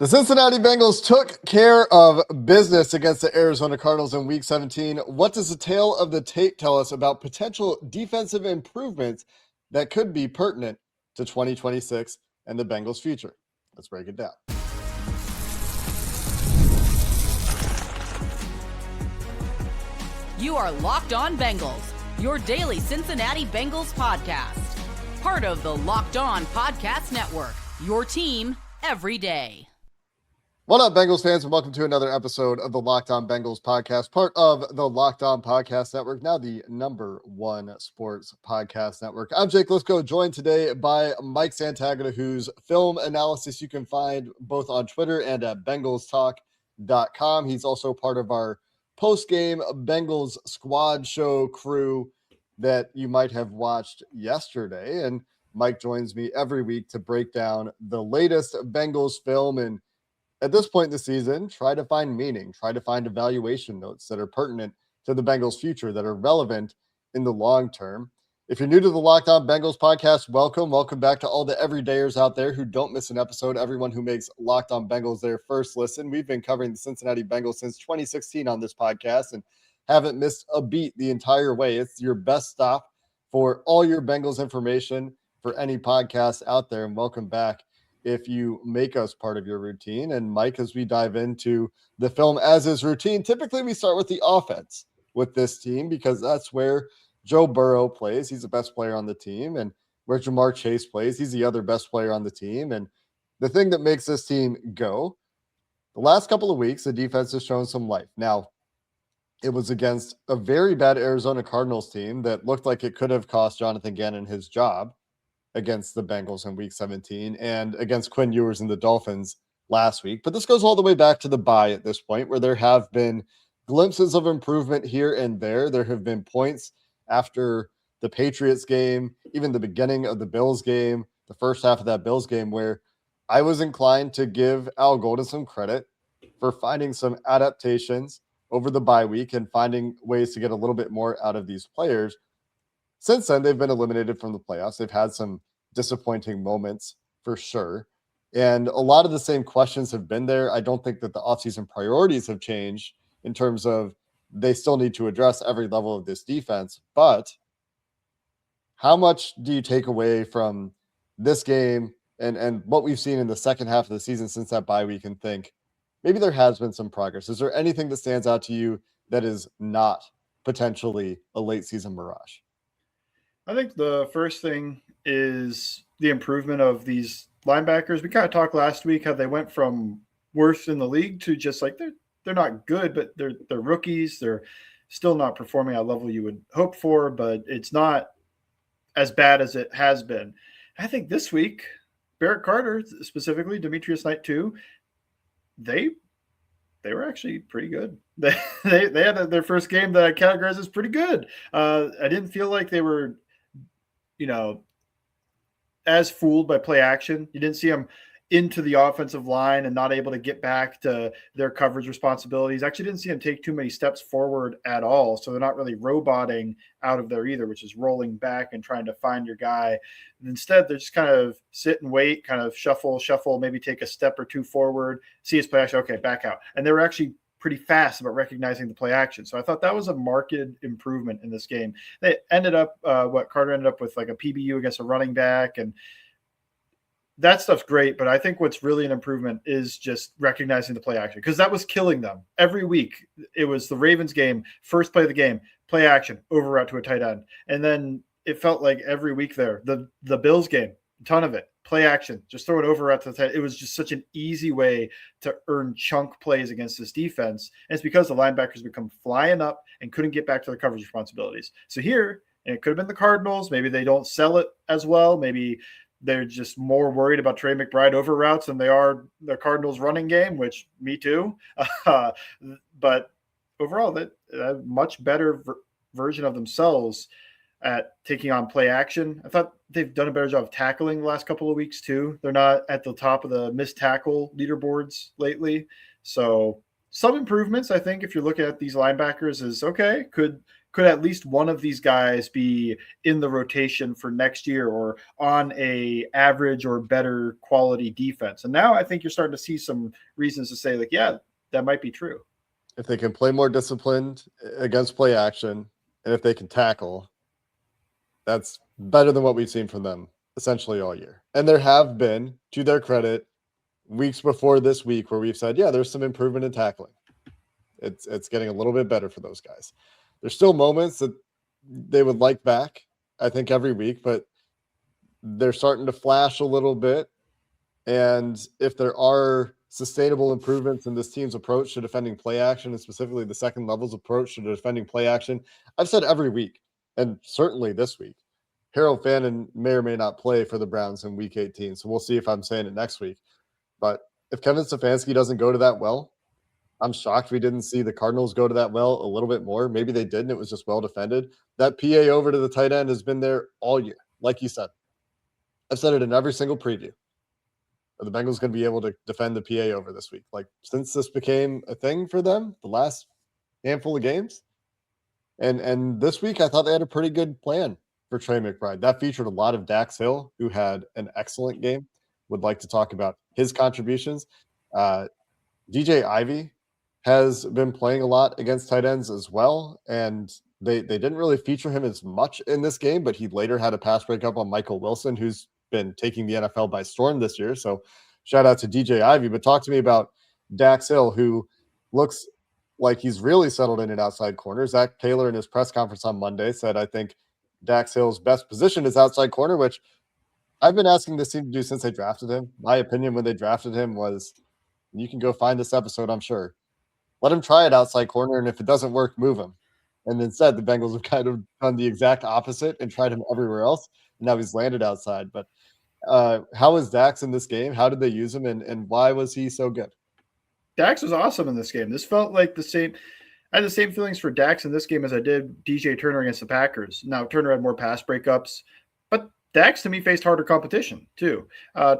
The Cincinnati Bengals took care of business against the Arizona Cardinals in Week 17. What does the tale of the tape tell us about potential defensive improvements that could be pertinent to 2026 and the Bengals' future? Let's break it down. You are Locked On Bengals, your daily Cincinnati Bengals podcast. Part of the Locked On Podcast Network, your team every day. What up, Bengals fans, and welcome to another episode of the Locked On Bengals podcast, part of the Locked On Podcast Network, now the #1 sports podcast network. I'm Jake Liscow, joined today by Mike Santagata, whose film analysis you can find both on Twitter and at BengalsTalk.com. He's also part of our post-game Bengals squad show crew that you might have watched yesterday. And Mike joins me every week to break down the latest Bengals film and at this point in the season, try to find meaning, try to find evaluation notes that are pertinent to the Bengals' future, that are relevant in the long term. If you're new to the Locked On Bengals podcast, welcome. Welcome back to all the everydayers out there who don't miss an episode, everyone who makes Locked On Bengals their first listen. We've been covering the Cincinnati Bengals since 2016 on this podcast and haven't missed a beat the entire way. It's your best stop for all your Bengals information for any podcast out there, and welcome back if you make us part of your routine. And Mike, as we dive into the film as is routine, typically we start with the offense with this team because that's where Joe Burrow plays. He's the best player on the team. And where Shemar Chase plays, he's the other best player on the team. And the thing that makes this team go, the last couple of weeks, the defense has shown some life. Now, it was against a very bad Arizona Cardinals team that looked like it could have cost Jonathan Gannon his job against the Bengals in Week 17 and against Quinn Ewers and the Dolphins last week. But this goes all the way back to the bye at this point, where there have been glimpses of improvement here and there. There have been points after the Patriots game, even the beginning of the Bills game, the first half of that Bills game, where I was inclined to give Al Golden some credit for finding some adaptations over the bye week and finding ways to get a little bit more out of these players. Since then, they've been eliminated from the playoffs. They've had some disappointing moments for sure. And a lot of the same questions have been there. I don't think that the offseason priorities have changed in terms of they still need to address every level of this defense. But how much do you take away from this game and what we've seen in the second half of the season since that bye week and think maybe there has been some progress? Is there anything that stands out to you that is not potentially a late season mirage? I think the first thing is the improvement of these linebackers. We kind of talked last week how they went from worst in the league to just like they're not good, but they're rookies. They're still not performing at a level you would hope for, but it's not as bad as it has been. I think this week, Barrett Carter, specifically Demetrius Knight too, they were actually pretty good. They had their first game that I categorize as pretty good. I didn't feel like they were, as fooled by play action. You didn't see them into the offensive line and not able to get back to their coverage responsibilities. Actually didn't see them take too many steps forward at all. So they're not really roboting out of there either, which is rolling back and trying to find your guy. And instead, they're just kind of sit and wait, kind of shuffle, maybe take a step or two forward, see his play action, okay, back out. And they were actually pretty fast about recognizing the play action. So I thought that was a marked improvement in this game. They ended up, Carter ended up with like a PBU against a running back, and that stuff's great. But I think what's really an improvement is just recognizing the play action, because that was killing them every week. It was the Ravens game, first play of the game, play action, over route to a tight end. And then it felt like every week there, the Bills game, a ton of it, play action, just throw it over at the tight. It was just such an easy way to earn chunk plays against this defense. And it's because the linebackers become flying up and couldn't get back to their coverage responsibilities. So here, and it could have been the Cardinals. Maybe they don't sell it as well. Maybe they're just more worried about Trey McBride over routes than they are the Cardinals running game, which me too. But overall, that a much better version of themselves at taking on play action. I thought they've done a better job of tackling the last couple of weeks too. They're not at the top of the missed tackle leaderboards lately. So some improvements, I think, if you're looking at these linebackers, is okay. Could could at least one of these guys be in the rotation for next year or on a average or better quality defense? And now I think you're starting to see some reasons to say, like, yeah, that might be true. If they can play more disciplined against play action, and if they can tackle, that's better than what we've seen from them essentially all year. And there have been, to their credit, weeks before this week where we've said, yeah, there's some improvement in tackling. It's getting a little bit better for those guys. There's still moments that they would like back, I think, every week, but they're starting to flash a little bit. And if there are sustainable improvements in this team's approach to defending play action, and specifically the second level's approach to defending play action, I've said every week, and certainly this week, Harold Fannin may or may not play for the Browns in week 18. So we'll see if I'm saying it next week. But if Kevin Stefanski doesn't go to that well, I'm shocked we didn't see the Cardinals go to that well a little bit more. Maybe they did, and it was just well defended. That PA over to the tight end has been there all year. Like you said, I've said it in every single preview. Are the Bengals going to be able to defend the PA over this week? Like, since this became a thing for them, the last handful of games. And this week, I thought they had a pretty good plan for Trey McBride. That featured a lot of Dax Hill, who had an excellent game. Would like to talk about his contributions. DJ Ivey has been playing a lot against tight ends as well, and they didn't really feature him as much in this game, but he later had a pass breakup on Michael Wilson, who's been taking the NFL by storm this year. So shout out to DJ Ivey. But talk to me about Dax Hill, who looks like he's really settled in at outside corner. Zach Taylor in his press conference on Monday said, I think Dax Hill's best position is outside corner, which I've been asking this team to do since they drafted him. My opinion when they drafted him was, you can go find this episode, I'm sure. Let him try it outside corner, and if it doesn't work, move him. And instead, the Bengals have kind of done the exact opposite and tried him everywhere else, and now he's landed outside. But how was Dax in this game? How did they use him, and why was he so good? Dax was awesome in this game. This felt like the same. I had the same feelings for Dax in this game as I did DJ Turner against the Packers. Now, Turner had more pass breakups, but Dax, to me, faced harder competition, too.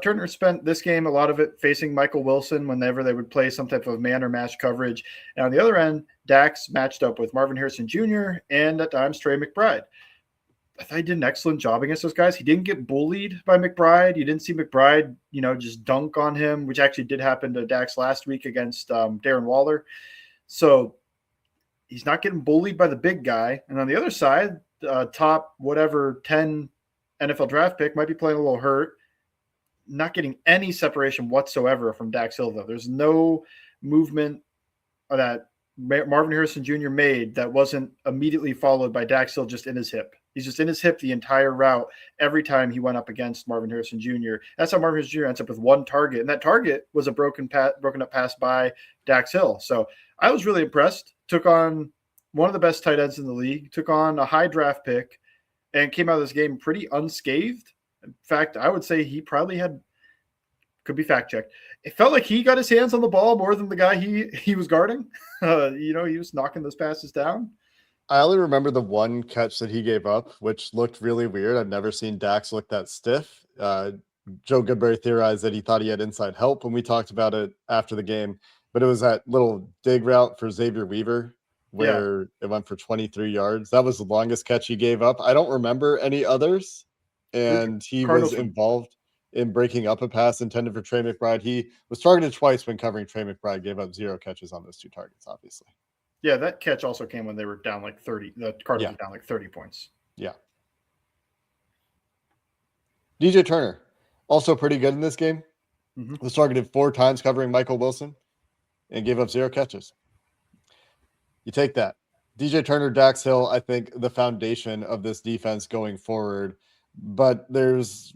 Turner spent this game, a lot of it facing Michael Wilson whenever they would play some type of man or match coverage. And on the other end, Dax matched up with Marvin Harrison Jr. and at times Trey McBride. I thought he did an excellent job against those guys. He didn't get bullied by McBride. You didn't see McBride, just dunk on him, which actually did happen to Dax last week against Darren Waller. So he's not getting bullied by the big guy. And on the other side, top 10 NFL draft pick might be playing a little hurt, not getting any separation whatsoever from Dax Hill, though. There's no movement that Marvin Harrison Jr. made that wasn't immediately followed by Dax Hill just in his hip. He's just in his hip the entire route every time he went up against Marvin Harrison Jr. That's how Marvin Harrison Jr. ends up with one target, and that target was a broken up pass by Dax Hill. So I was really impressed. Took on one of the best tight ends in the league, took on a high draft pick, and came out of this game pretty unscathed. In fact, I would say he probably could be fact checked. It felt like he got his hands on the ball more than the guy he was guarding. He was knocking those passes down. I only remember the one catch that he gave up, which looked really weird. I've never seen Dax look that stiff. Joe Goodberry theorized that he thought he had inside help when we talked about it after the game, but it was that little dig route for Xavier Weaver where it went for 23 yards. That was the longest catch he gave up. I don't remember any others, and he was involved in breaking up a pass intended for Trey McBride. He was targeted twice when covering Trey McBride, gave up 0 catches on those 2 targets, obviously. Yeah, that catch also came when they were down like 30. The Cardinals were down like 30 points. Yeah. DJ Turner, also pretty good in this game. Mm-hmm. Was targeted 4 times covering Michael Wilson and gave up 0 catches. You take that. DJ Turner, Dax Hill, I think the foundation of this defense going forward. But there's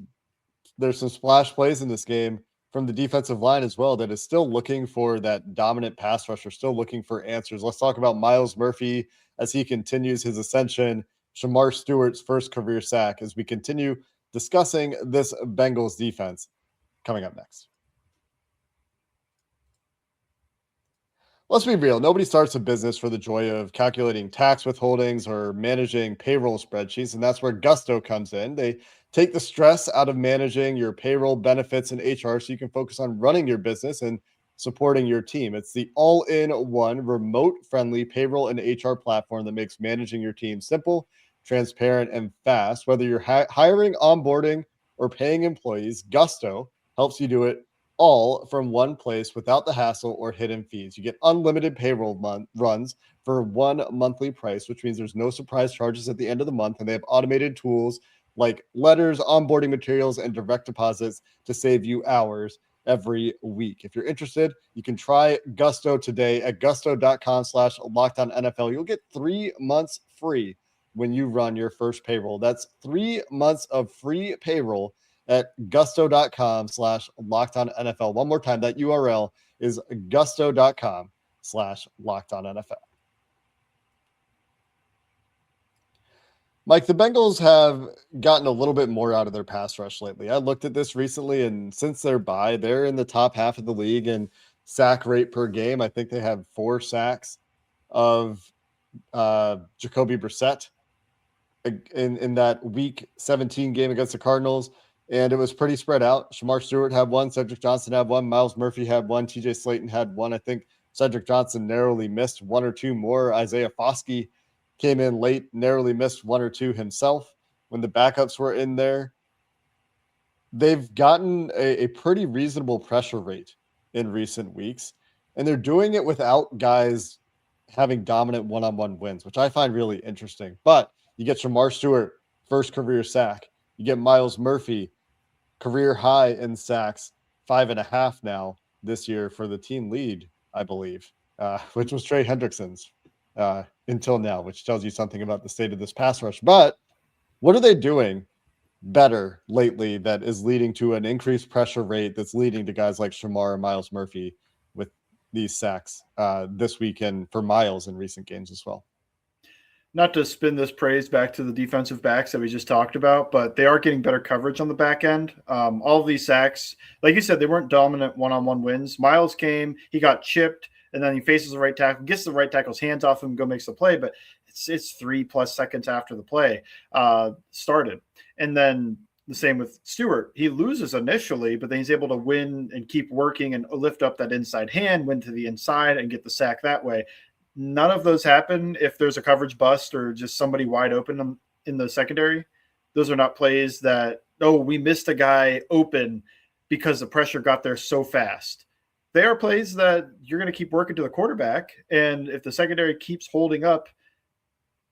some splash plays in this game from the defensive line as well that is still looking for that dominant pass rusher, still looking for answers. Let's talk about Myles Murphy as he continues his ascension. Shemar Stewart's first career sack as we continue discussing this Bengals defense coming up next. Let's be real. Nobody starts a business for the joy of calculating tax withholdings or managing payroll spreadsheets, and that's where Gusto comes in. They take the stress out of managing your payroll, benefits, and HR so you can focus on running your business and supporting your team. It's the all-in-one remote-friendly payroll and HR platform that makes managing your team simple, transparent, and fast. Whether you're hiring, onboarding, or paying employees, Gusto helps you do it all from one place without the hassle or hidden fees. You get unlimited payroll runs for one monthly price, which means there's no surprise charges at the end of the month, and they have automated tools like letters, onboarding materials, and direct deposits to save you hours every week. If you're interested, you can try Gusto today at gusto.com/LockedOnNFL. You'll get 3 months free when you run your first payroll. That's 3 months of free payroll at gusto.com/LockedOnNFL. One more time, that URL is gusto.com/LockedOnNFL. Mike, the Bengals have gotten a little bit more out of their pass rush lately. I looked at this recently, and since their bye, they're in the top half of the league in sack rate per game. I think they have 4 sacks of Jacoby Brissett in that Week 17 game against the Cardinals, and it was pretty spread out. Shemar Stewart had 1, Cedric Johnson had 1, Myles Murphy had 1, TJ Slayton had 1. I think Cedric Johnson narrowly missed 1 or 2 more. Isaiah Foskey came in late, narrowly missed 1 or 2 himself when the backups were in there. They've gotten a pretty reasonable pressure rate in recent weeks, and they're doing it without guys having dominant one-on-one wins, which I find really interesting. But you get Shemar Stewart, first career sack. You get Myles Murphy, career high in sacks, 5.5 now this year for the team lead, I believe, which was Trey Hendrickson's until now, which tells you something about the state of this pass rush. But what are they doing better lately that is leading to an increased pressure rate that's leading to guys like Shemar and Myles Murphy with these sacks this weekend for Myles in recent games as well? Not to spin this praise back to the defensive backs that we just talked about, but they are getting better coverage on the back end. All of these sacks, like you said, they weren't dominant one-on-one wins. Myles came, he got chipped, and then he faces the right tackle, gets the right tackle's hands off him, go makes the play, but it's 3+ seconds after the play started. And then the same with Stewart. He loses initially, but then he's able to win and keep working and lift up that inside hand, win to the inside, and get the sack that way. None of those happen if there's a coverage bust or just somebody wide open in the secondary. Those are not plays that, oh, we missed a guy open because the pressure got there so fast. They are plays that you're going to keep working to the quarterback, and if the secondary keeps holding up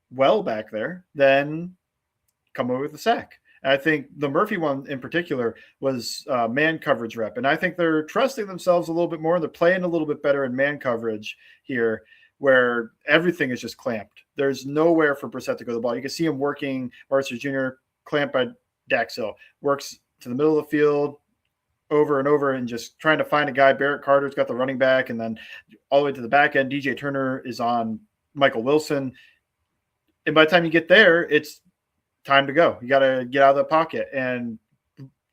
well back there, then come away with the sack. And I think the Murphy one in particular was man coverage rep, and I think they're trusting themselves a little bit more. They're playing a little bit better in man coverage here, where everything is just clamped. There's nowhere for Brissett to go the ball. You can see him working, Marcy Jr., clamped by Dax Hill, works to the middle of the field over and over and just trying to find a guy. Barrett Carter's got the running back, and then all the way to the back end, DJ Turner is on Michael Wilson. And by the time you get there, it's time to go. You got to get out of the pocket. And,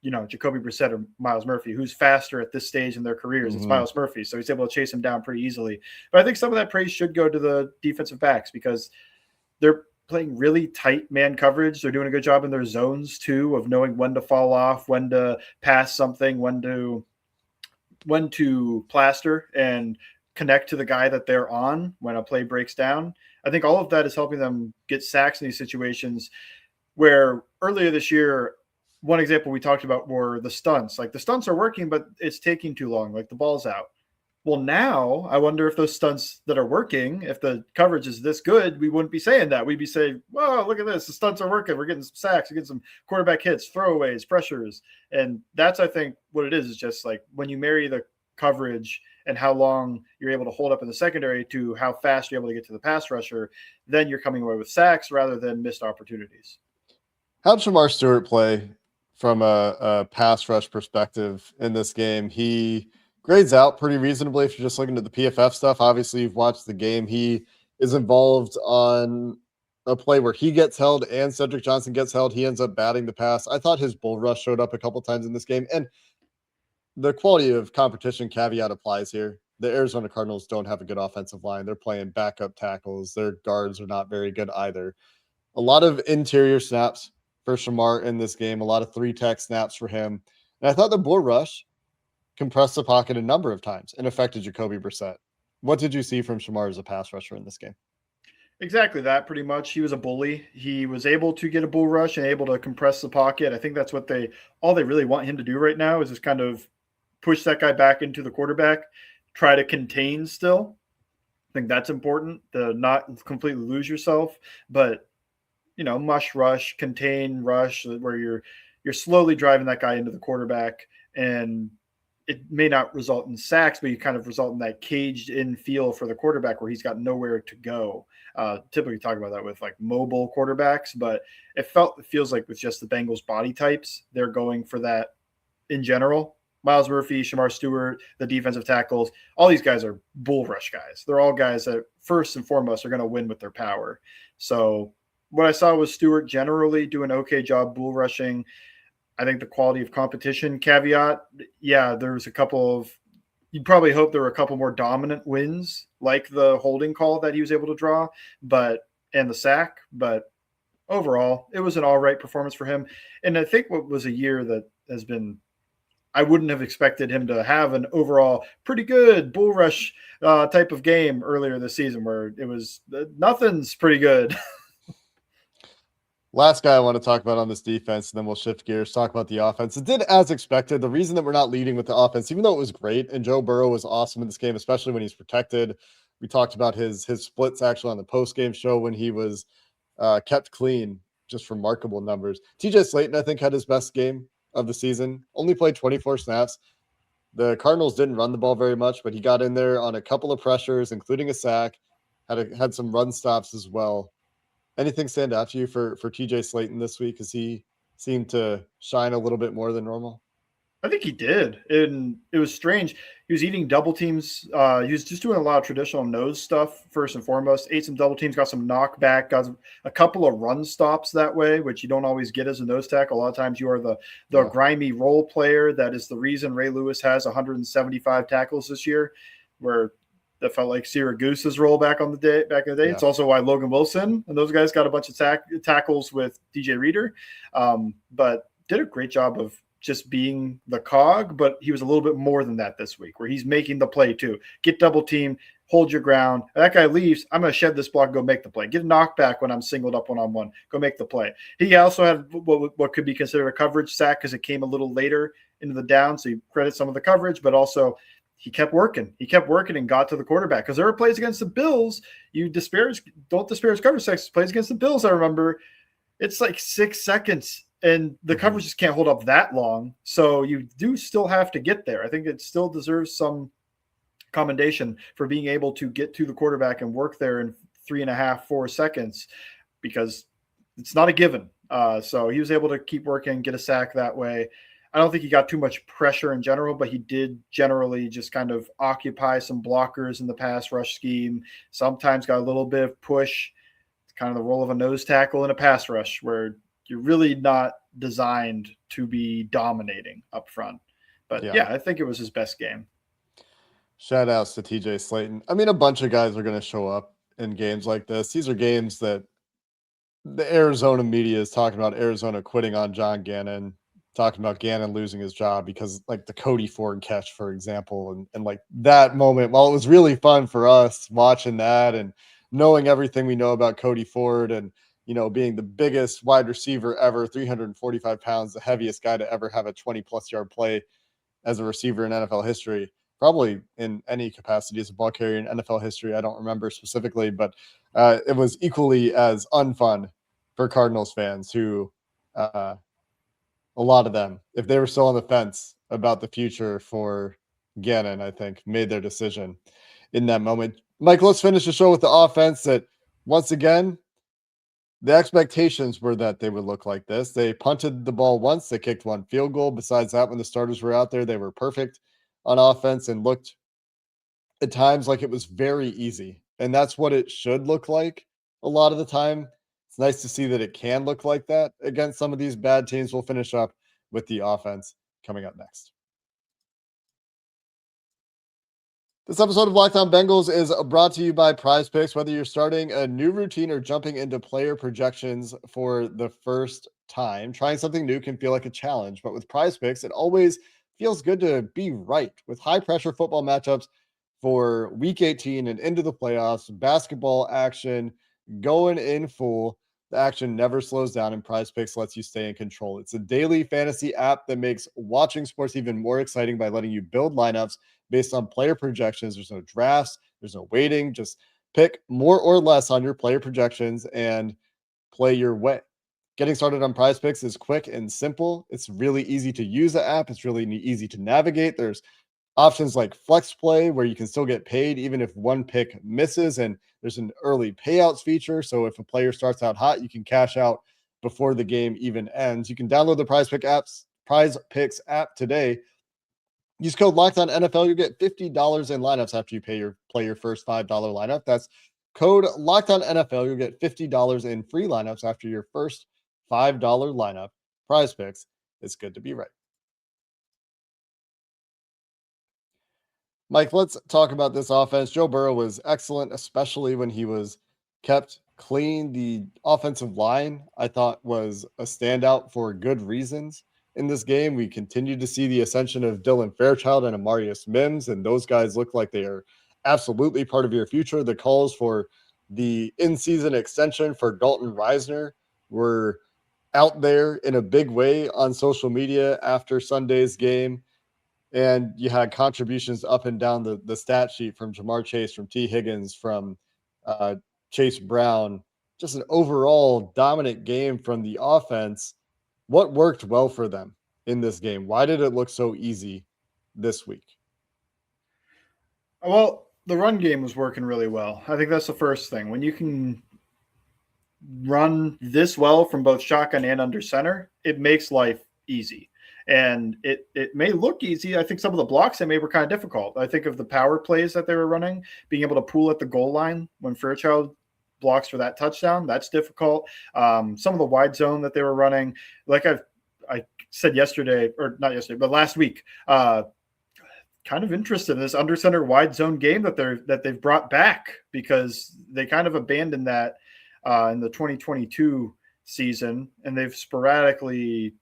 you know, Jacoby Brissett or Myles Murphy, who's faster at this stage in their careers, it's Myles Murphy. So he's able to chase him down pretty easily. But I think some of that praise should go to the defensive backs because they're playing really tight man coverage. They're doing a good job in their zones too, of knowing when to fall off, when to pass something, when to plaster and connect to the guy that they're on when a play breaks down. I think all of that is helping them get sacks in these situations where earlier this year, one example we talked about were the stunts. Like the stunts are working, but it's taking too long. Like the ball's out. Well, now I wonder if those stunts that are working, if the coverage is this good, we wouldn't be saying that. We'd be saying, whoa, look at this. The stunts are working. We're getting some sacks. We're getting some quarterback hits, throwaways, pressures. And that's, I think, what it is just like when you marry the coverage and how long you're able to hold up in the secondary to how fast you're able to get to the pass rusher, then you're coming away with sacks rather than missed opportunities. How'd Shemar Stewart play from a pass rush perspective in this game? He grades out pretty reasonably if you're just looking at the PFF stuff. Obviously, you've watched the game. He is involved on a play where he gets held and Cedric Johnson gets held. He ends up batting the pass. I thought his bull rush showed up a couple times in this game. And the quality of competition caveat applies here. The Arizona Cardinals don't have a good offensive line. They're playing backup tackles. Their guards are not very good either. A lot of interior snaps for Shemar in this game, a lot of 3-tech snaps for him. And I thought the bull rush compressed the pocket a number of times and affected Jacoby Brissett. What did you see from Shemar as a pass rusher in this game? Exactly that, pretty much. He was a bully. He was able to get a bull rush and able to compress the pocket. I think that's what all they really want him to do right now is just kind of push that guy back into the quarterback, try to contain still. I think that's important to not completely lose yourself, but mush rush, contain rush, where you're slowly driving that guy into the quarterback, and it may not result in sacks, but you kind of result in that caged in feel for the quarterback where he's got nowhere to go. Typically talk about that with like mobile quarterbacks, but it feels like with just the Bengals body types, they're going for that in general. Myles Murphy, Shemar Stewart, the defensive tackles, all these guys are bull rush guys. They're all guys that first and foremost are going to win with their power. So what I saw was Stewart generally do an okay job bull rushing. I think the quality of competition caveat, yeah, there's a couple of, you'd probably hope there were a couple more dominant wins, like the holding call that he was able to draw, and the sack. But overall, it was an all right performance for him. And I think what was a year that has been, I wouldn't have expected him to have an overall pretty good bull rush type of game earlier this season, where it was nothing's pretty good. Last guy I want to talk about on this defense, and then we'll shift gears, talk about the offense. It did as expected. The reason that we're not leading with the offense, even though it was great, and Joe Burrow was awesome in this game, especially when he's protected. We talked about his splits actually on the post-game show when he was kept clean, just remarkable numbers. TJ Slayton, I think, had his best game of the season, only played 24 snaps. The Cardinals didn't run the ball very much, but he got in there on a couple of pressures, including a sack, had some run stops as well. Anything stand out to you for TJ Slayton this week? Because he seemed to shine a little bit more than normal. I think he did. And it was strange. He was eating double teams. He was just doing a lot of traditional nose stuff, first and foremost. Ate some double teams, got some knockback, got a couple of run stops that way, which you don't always get as a nose tackle. A lot of times you are the grimy role player. That is the reason Ray Lewis has 175 tackles this year, where that felt like Syracuse's role back in the day. Yeah. It's also why Logan Wilson and those guys got a bunch of tackles with DJ Reader, but did a great job of just being the cog. But he was a little bit more than that this week, where he's making the play too. Get double team, hold your ground. That guy leaves, I'm going to shed this block and go make the play. Get a knockback when I'm singled up one-on-one. Go make the play. He also had what could be considered a coverage sack because it came a little later into the down, so you credit some of the coverage, but also – he kept working. He kept working and got to the quarterback, because there were plays against the Bills. Don't disparage coverage sacks. Plays against the Bills, I remember, it's like 6 seconds, and the coverage just can't hold up that long. So you do still have to get there. I think it still deserves some commendation for being able to get to the quarterback and work there in 3.5, 4 seconds, because it's not a given. So he was able to keep working, get a sack that way. I don't think he got too much pressure in general, but he did generally just kind of occupy some blockers in the pass rush scheme. Sometimes got a little bit of push. It's kind of the role of a nose tackle in a pass rush, where you're really not designed to be dominating up front. But yeah, I think it was his best game. Shout outs to TJ Slayton. I mean, a bunch of guys are going to show up in games like this. These are games that the Arizona media is talking about Arizona quitting on John Gannon, talking about Gannon losing his job because, like, the Cody Ford catch, for example, and like that moment, while it was really fun for us watching that and knowing everything we know about Cody Ford and, being the biggest wide receiver ever, 345 pounds, the heaviest guy to ever have a 20-plus yard play as a receiver in NFL history, probably in any capacity as a ball carrier in NFL history. I don't remember specifically, but it was equally as unfun for Cardinals fans who a lot of them, if they were still on the fence about the future for Gannon, I think, made their decision in that moment. Mike, let's finish the show with the offense that, once again, the expectations were that they would look like this. They punted the ball once. They kicked one field goal. Besides that, when the starters were out there, they were perfect on offense and looked at times like it was very easy. And that's what it should look like a lot of the time. It's nice to see that it can look like that against some of these bad teams. We'll finish up with the offense coming up next. This episode of Locked On Bengals is brought to you by Prize Picks. Whether you're starting a new routine or jumping into player projections for the first time, trying something new can feel like a challenge. But with Prize Picks, it always feels good to be right with high pressure football matchups for week 18 and into the playoffs. Basketball action going in full. The action never slows down, and Prize Picks lets you stay in control. It's a daily fantasy app that makes watching sports even more exciting by letting you build lineups based on player projections. There's no drafts, there's no waiting. Just pick more or less on your player projections and play your way. Getting started on Prize Picks is quick and simple. It's really easy to use the app. It's really easy to navigate. There's options like flex play where you can still get paid even if one pick misses, and there's an early payouts feature. So if a player starts out hot, you can cash out before the game even ends. You can download the Prize Picks app today. Use code LOCKEDON NFL. You'll get $50 in lineups after you play your first $5 lineup. That's code LOCKEDON NFL. You'll get $50 in free lineups after your first $5 lineup. Prize Picks. It's good to be right. Mike, let's talk about this offense. Joe Burrow was excellent, especially when he was kept clean. The offensive line, I thought, was a standout for good reasons in this game. We continue to see the ascension of Dylan Fairchild and Amarius Mims, and those guys look like they are absolutely part of your future. The calls for the in-season extension for Dalton Reisner were out there in a big way on social media after Sunday's game. And you had contributions up and down the stat sheet from Jamar Chase, from T. Higgins, from Chase Brown. Just an overall dominant game from the offense. What worked well for them in this game? Why did it look so easy this week? Well, the run game was working really well. I think that's the first thing. When you can run this well from both shotgun and under center, it makes life easy. And it may look easy. I think some of the blocks they made were kind of difficult. I think of the power plays that they were running, being able to pool at the goal line when Fairchild blocks for that touchdown, that's difficult. Some of the wide zone that they were running, like I said yesterday, or not yesterday, but last week, kind of interested in this under center wide zone game that they've brought back, because they kind of abandoned that in the 2022 season, and they've sporadically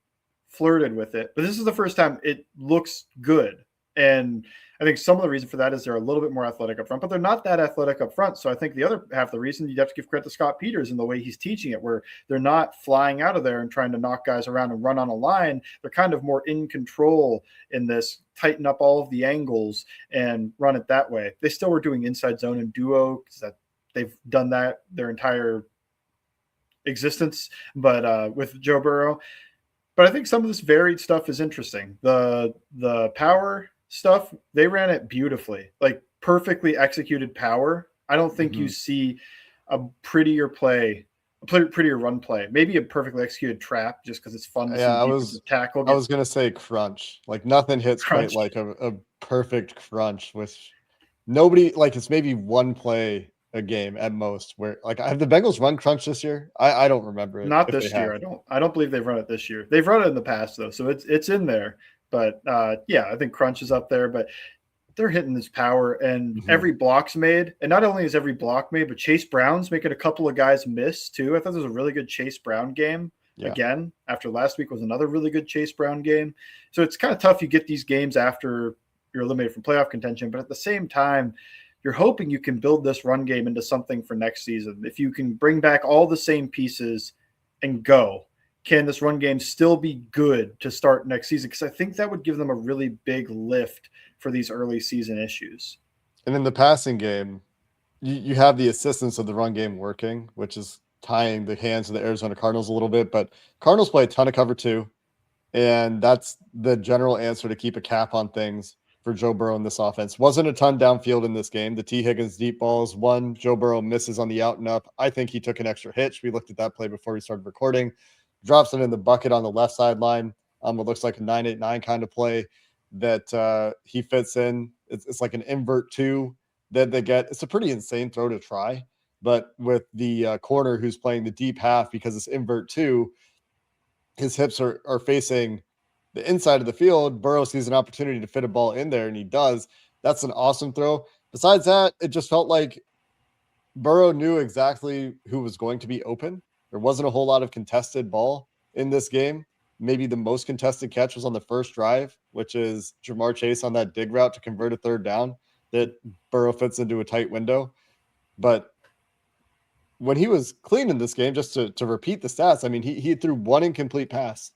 flirted with it, but this is the first time it looks good. And I think some of the reason for that is they're a little bit more athletic up front, but they're not that athletic up front. So I think the other half of the reason, you'd have to give credit to Scott Peters in the way he's teaching it, where they're not flying out of there and trying to knock guys around and run on a line. They're kind of more in control in this, tighten up all of the angles and run it that way. They still were doing inside zone and duo, because that they've done that their entire existence, but with Joe Burrow. But I think some of this varied stuff is interesting. The power stuff, they ran it beautifully, like perfectly executed power. I don't think you see a prettier run play. Maybe a perfectly executed trap, just because it's fun to see tackle. I was going to say crunch. Like nothing hits quite like a perfect crunch with nobody. Like it's maybe one play a game at most where, like, have the Bengals run crunch this year? I don't remember it. Not this year. I don't believe they've run it this year. They've run it in the past though, so it's in there. But yeah, I think crunch is up there, but they're hitting this power, and every block's made. And not only is every block made, but Chase Brown's making a couple of guys miss too. I thought this was a really good Chase Brown game. Again, after last week was another really good Chase Brown game. So it's kind of tough. You get these games after you're eliminated from playoff contention, but at the same time, you're hoping you can build this run game into something for next season. If you can bring back all the same pieces and go, can this run game still be good to start next season? Because I think that would give them a really big lift for these early season issues. And in the passing game, you have the assistance of the run game working, which is tying the hands of the Arizona Cardinals a little bit. But Cardinals play a ton of cover 2, and that's the general answer to keep a cap on things for Joe Burrow in this offense. Wasn't a ton downfield in this game. The T. Higgins deep balls, one Joe Burrow misses on the out and up. I think he took an extra hitch. We looked at that play before we started recording. Drops it in the bucket on the left sideline. It looks like a 9-8-9 kind of play that he fits in. It's like an invert 2 that they get. It's a pretty insane throw to try, but with the corner who's playing the deep half, because it's invert 2, his hips are facing the inside of the field. Burrow sees an opportunity to fit a ball in there, and he does. That's an awesome throw. Besides that, it just felt like Burrow knew exactly who was going to be open. There wasn't a whole lot of contested ball in this game. maybe the most contested catch was on the first drive, which is Ja'Marr Chase on that dig route to convert a third down that Burrow fits into a tight window. But when he was clean in this game, just to repeat the stats, I mean, he threw one incomplete pass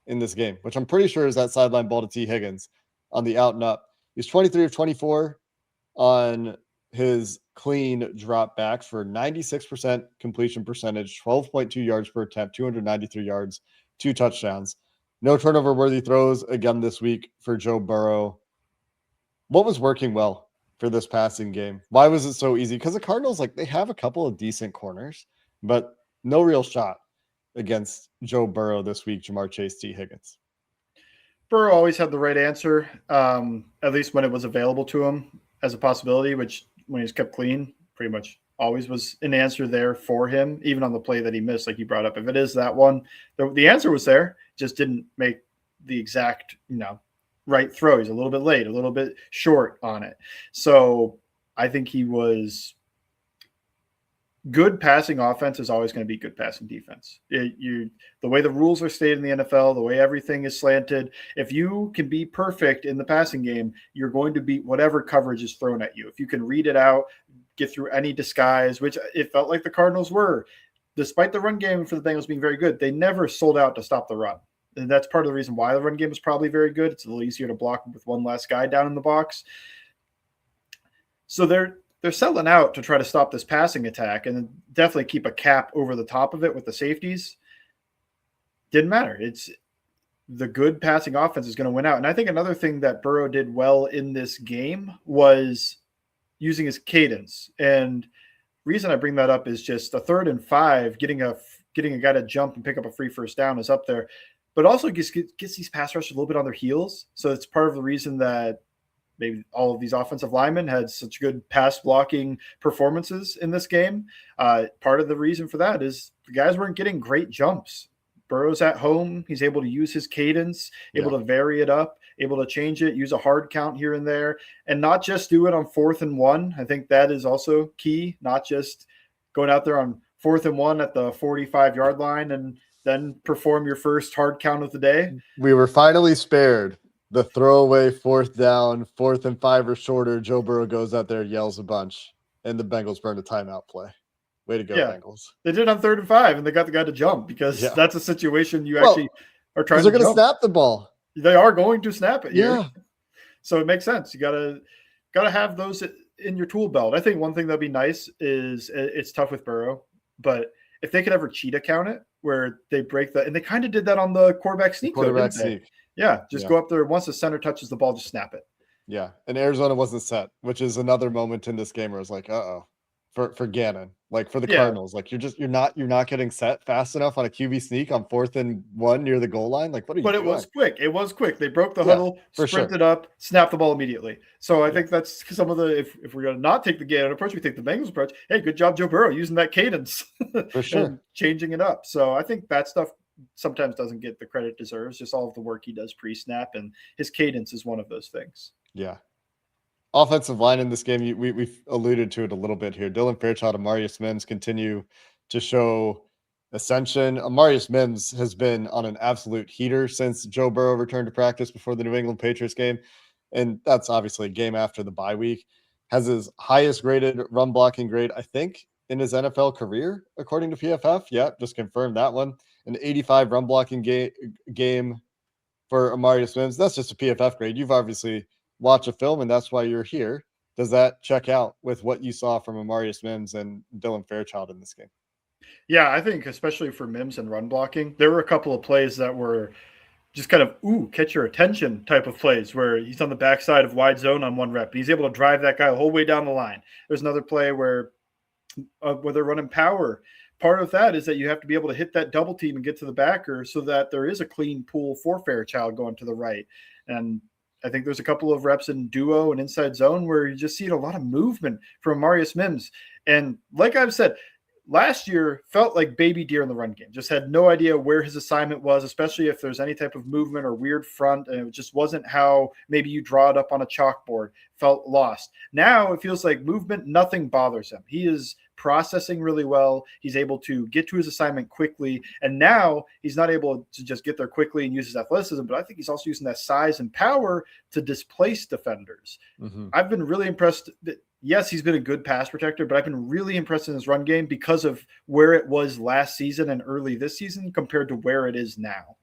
in this game, which I'm pretty sure is that sideline ball to T. Higgins on the out and up. He's 23 of 24 on his clean drop backs for 96% completion percentage, 12.2 yards per attempt, 293 yards, 2 touchdowns. No turnover worthy throws again this week for Joe Burrow. What was working well for this passing game? Why was it so easy? Because the Cardinals, like, they have a couple of decent corners, but no real shot against Joe Burrow this week, Ja'Marr Chase, T. Higgins. Burrow always had the right answer, at least when it was available to him as a possibility, which when he was kept clean, pretty much always was an answer there for him, even on the play that he missed, like you brought up. If it is that one, the answer was there, just didn't make the exact, right throw. He's a little bit late, a little bit short on it. So I think he was good. Passing offense is always going to be good passing defense. The way the rules are stated in the NFL, the way everything is slanted, if you can be perfect in the passing game, you're going to beat whatever coverage is thrown at you. If you can read it out, get through any disguise, which it felt like the Cardinals were, despite the run game for the Bengals being very good, they never sold out to stop the run. And that's part of the reason why the run game is probably very good. It's a little easier to block with one less guy down in the box. So they're selling out to try to stop this passing attack and definitely keep a cap over the top of it with the safeties. Didn't matter. It's the good passing offense is going to win out. And I think another thing that Burrow did well in this game was using his cadence. And reason I bring that up is just a 3rd and 5, getting a guy to jump and pick up a free first down is up there, but also gets these pass rushers a little bit on their heels. So it's part of the reason that maybe all of these offensive linemen had such good pass blocking performances in this game. Part of the reason for that is the guys weren't getting great jumps. Burrow's at home. He's able to use his cadence, able to vary it up, able to change it, use a hard count here and there, and not just do it on 4th and 1. I think that is also key, not just going out there on 4th and 1 at the 45-yard line and then perform your first hard count of the day. We were finally spared the throwaway 4th down, 4th and 5 or shorter. Joe Burrow goes out there, yells a bunch, and the Bengals burn a timeout play. Way to go, Bengals. They did on 3rd and 5, and they got the guy to jump because that's a situation you actually are trying to they're going to snap the ball. They are going to snap it here. Yeah. So it makes sense. You gotta have those in your tool belt. I think one thing that'd be nice is it's tough with Burrow, but if they could ever cheetah count it, where they break and they kind of did that on the quarterback sneak. Quarterback sneak. Yeah, go up there. Once the center touches the ball, just snap it. Yeah, and Arizona wasn't set, which is another moment in this game where I was like, for Gannon, like for the Cardinals, like you're not getting set fast enough on a QB sneak on 4th and 1 near the goal line. Like, what are you doing? But it was quick. They broke the huddle, sprinted up, snapped the ball immediately. So I think that's some of the, if we're going to not take the Gannon approach, we take the Bengals approach. Hey, good job, Joe Burrow, using that cadence for sure, and changing it up. So I think that stuff sometimes doesn't get the credit it deserves, just all of the work he does pre-snap, and his cadence is one of those things. Yeah. Offensive line in this game, we've alluded to it a little bit here. Dylan Fairchild and Amarius Mims continue to show ascension. Amarius Mims has been on an absolute heater since Joe Burrow returned to practice before the New England Patriots game, and that's obviously a game after the bye week. Has his highest graded run blocking grade, I think, in his NFL career, according to PFF. Yeah, just confirmed that one. An 85 run blocking game for Amarius Mims. That's just a PFF grade. You've obviously watched a film, and that's why you're here. Does that check out with what you saw from Amarius Mims and Dylan Fairchild in this game? Yeah, I think especially for Mims and run blocking, there were a couple of plays that were just kind of, catch your attention type of plays where he's on the backside of wide zone on one rep. And he's able to drive that guy the whole way down the line. There's another play where they're running power. Part of that is that you have to be able to hit that double team and get to the backer so that there is a clean pool for Fairchild going to the right. And I think there's a couple of reps in duo and inside zone where you just see a lot of movement from Amarius Mims. And like I've said, last year felt like baby deer in the run game. Just had no idea where his assignment was, especially if there's any type of movement or weird front, and it just wasn't how maybe you draw it up on a chalkboard. Felt lost. Now it feels like movement, nothing bothers him. He is processing really well. He's able to get to his assignment quickly. And now he's not able to just get there quickly and use his athleticism, but I think he's also using that size and power to displace defenders. I've been really impressed that, yes, he's been a good pass protector, but I've been really impressed in his run game because of where it was last season and early this season compared to where it is now.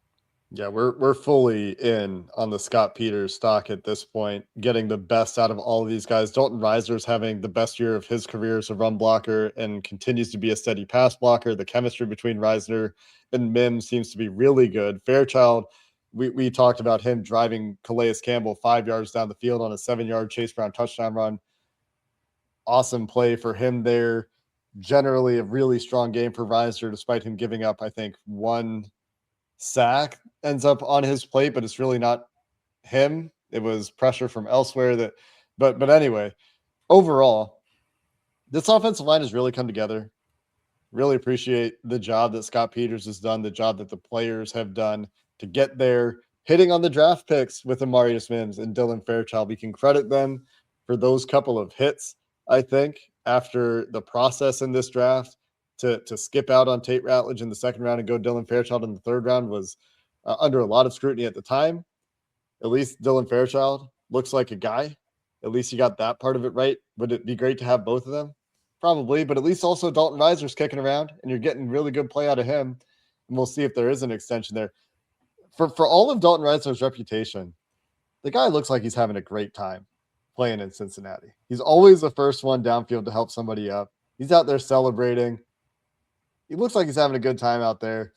Yeah, we're fully in on the Scott Peters stock at this point, getting the best out of all of these guys. Dalton Reiser's having the best year of his career as a run blocker and continues to be a steady pass blocker. The chemistry between Reiser and Mims seems to be really good. Fairchild, we talked about him driving Calais Campbell 5 yards down the field on a 7-yard Chase Brown touchdown run. Awesome play for him there. Generally a really strong game for Reiser, despite him giving up, I think, one sack ends up on his plate, but it's really not him. It was pressure from elsewhere but anyway, overall, this offensive line has really come together. Really appreciate the job that Scott Peters has done, the job that the players have done to get there, hitting on the draft picks with Amarius Mims and Dylan Fairchild. We can credit them for those couple of hits, I think, after the process in this draft. To skip out on Tate Ratledge in the second round and go Dylan Fairchild in the third round was under a lot of scrutiny at the time. At least Dylan Fairchild looks like a guy. At least you got that part of it right. Would it be great to have both of them? Probably, but at least also Dalton Reiser's kicking around and you're getting really good play out of him. And we'll see if there is an extension there. For all of Dalton Reiser's reputation, the guy looks like he's having a great time playing in Cincinnati. He's always the first one downfield to help somebody up. He's out there celebrating. He looks like he's having a good time out there.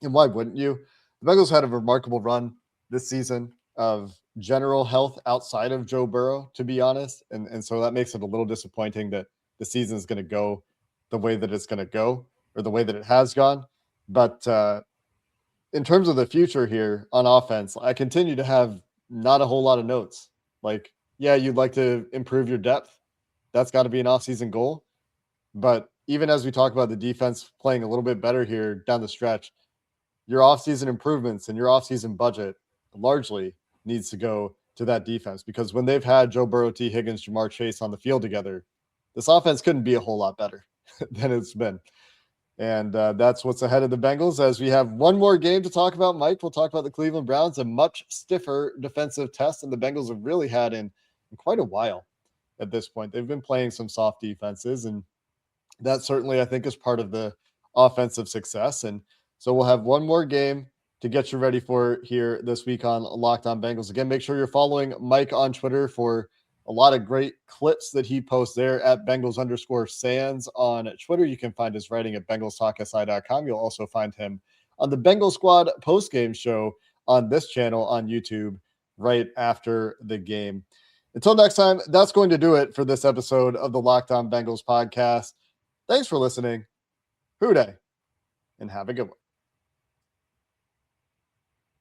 And why wouldn't you? The Bengals had a remarkable run this season of general health outside of Joe Burrow, to be honest. And so that makes it a little disappointing that the season is going to go the way that it's going to go, or the way that it has gone. But in terms of the future here on offense, I continue to have not a whole lot of notes. Like, yeah, you'd like to improve your depth. That's got to be an offseason goal. But even as we talk about the defense playing a little bit better here down the stretch, your offseason improvements and your offseason budget largely needs to go to that defense, because when they've had Joe Burrow, T. Higgins, Jamar Chase on the field together, this offense couldn't be a whole lot better than it's been. And that's what's ahead of the Bengals. As we have one more game to talk about, Mike, we'll talk about the Cleveland Browns, a much stiffer defensive test than the Bengals have really had in quite a while at this point. They've been playing some soft defenses, and that certainly, I think, is part of the offensive success. And so we'll have one more game to get you ready for here this week on Locked On Bengals. Again, make sure you're following Mike on Twitter for a lot of great clips that he posts there at Bengals_Sands on Twitter. You can find his writing at BengalsTalkSI.com. You'll also find him on the Bengal Squad postgame show on this channel on YouTube right after the game. Until next time, that's going to do it for this episode of the Locked On Bengals podcast. Thanks for listening. Hoo day, and have a good one.